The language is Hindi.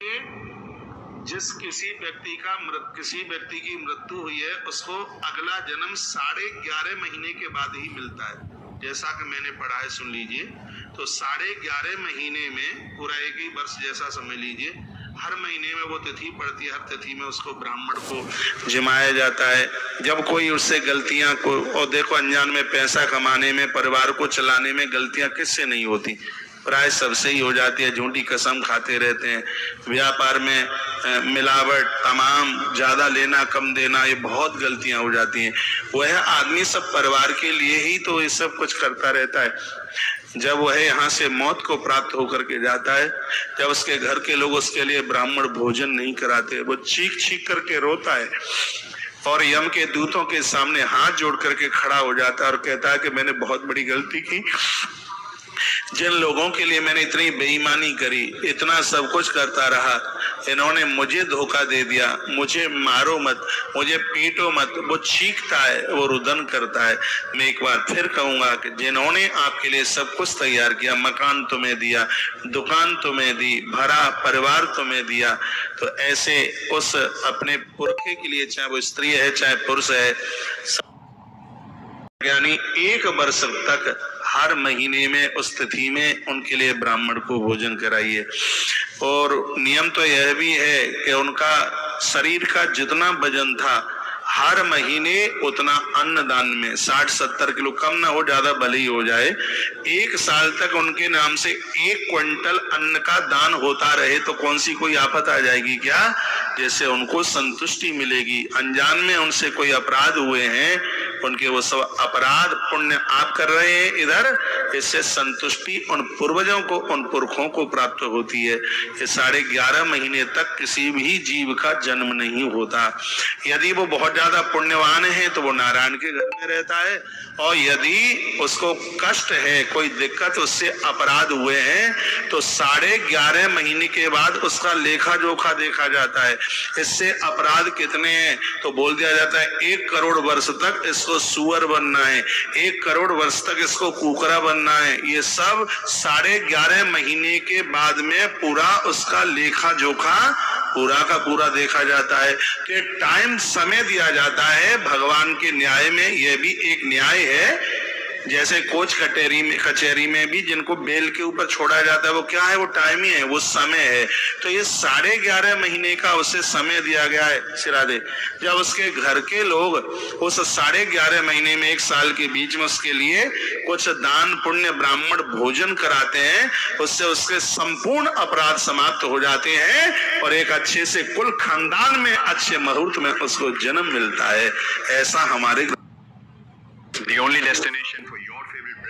जिस किसी व्यक्ति की मृत्यु हुई है उसको अगला जन्म 11.5 महीने के बाद ही मिलता है। जैसा कि मैंने पढ़ा है, सुन लीजिए। तो 11.5 महीने में पूरा 1 ही वर्ष जैसा समझ लीजिए। हर महीने में वो तिथि पड़ती है, हर तिथि में उसको ब्राह्मण को जिमाया जाता है। जब कोई उससे गलतियां को, और देखो अनजान में पैसा कमाने में, परिवार को चलाने में गलतियां किससे नहीं होती, प्राय सबसे ही हो जाती है। झूठी कसम खाते रहते हैं, व्यापार में मिलावट, तमाम ज्यादा लेना कम देना, ये बहुत गलतियां हो जाती हैं। वह आदमी सब परिवार के लिए ही तो ये सब कुछ करता रहता है। जब वह यहाँ से मौत को प्राप्त होकर के जाता है, जब उसके घर के लोग उसके लिए ब्राह्मण भोजन नहीं कराते, वो चीख चीख करके रोता है और यम के दूतों के सामने हाथ जोड़ करके खड़ा हो जाता है और कहता है कि मैंने बहुत बड़ी गलती की। जिन लोगों के लिए मैंने इतनी बेईमानी करी, इतना सब कुछ करता रहा, इन्होंने मुझे धोखा दे दिया। मुझे मारो मत, मुझे पीटो मत। वो चीखता है, वो रुदन करता है। मैं एक बार फिर कहूंगा कि जिन्होंने आपके लिए सब कुछ तैयार किया, मकान तुम्हें दिया, दुकान तुम्हें दी, भरा परिवार तुम्हें दिया, तो ऐसे उस अपने पुरखे के लिए, चाहे वो स्त्री है चाहे पुरुष है, यानी 1 वर्ष तक हर महीने में उस तिथि में उनके लिए ब्राह्मण को भोजन कराइए। और नियम तो यह भी है कि उनका शरीर का जितना वजन था, हर महीने उतना अन्न दान में 60-70 किलो, कम ना हो, ज्यादा भले ही हो जाए, 1 साल तक उनके नाम से 1 क्विंटल अन्न का दान होता रहे तो कौन सी कोई आफत आ जाएगी क्या? जैसे उनको संतुष्टि मिलेगी। अनजान में उनसे कोई अपराध हुए हैं, उनके वो सब अपराध पुण्य आप कर रहे हैं इधर, इससे संतुष्टि उन पूर्वजों को, उन पुरखों को प्राप्त होती है। ये 11.5 महीने तक किसी भी जीव का जन्म नहीं होता। यदि वो बहुत ज्यादा पुण्यवान है तो वो नारायण के घर में रहता है, और यदि उसको कष्ट है, कोई दिक्कत, उससे अपराध हुए हैं, तो 11.5 महीने के बाद उसका लेखा जोखा देखा जाता है। इससे अपराध कितने हैं तो बोल दिया जाता है 1 करोड़ वर्ष तक इसको सुअर बनना है, 1 करोड़ वर्ष तक इसको कुकरा बनना है। ये सब 11.5 महीने के बाद में पूरा उसका लेखा जोखा पूरा का पूरा देखा जाता है। तो टाइम समय दिया जाता है भगवान के न्याय में। यह भी एक न्याय है। जैसे कोच कचहरी में भी जिनको बेल के ऊपर छोड़ा जाता है, वो क्या है? वो टाइम ही है, वो समय है। तो ये 11.5 महीने का उसे समय दिया गया है सिरादे। जब उसके घर के लोग उस 11.5 महीने में 1 साल के बीच में उसके लिए कुछ दान पुण्य ब्राह्मण भोजन कराते हैं, उससे उसके संपूर्ण अपराध समाप्त हो जाते हैं और एक अच्छे से कुल खानदान में अच्छे मुहूर्त में उसको जन्म मिलता है। ऐसा हमारे The only destination for you.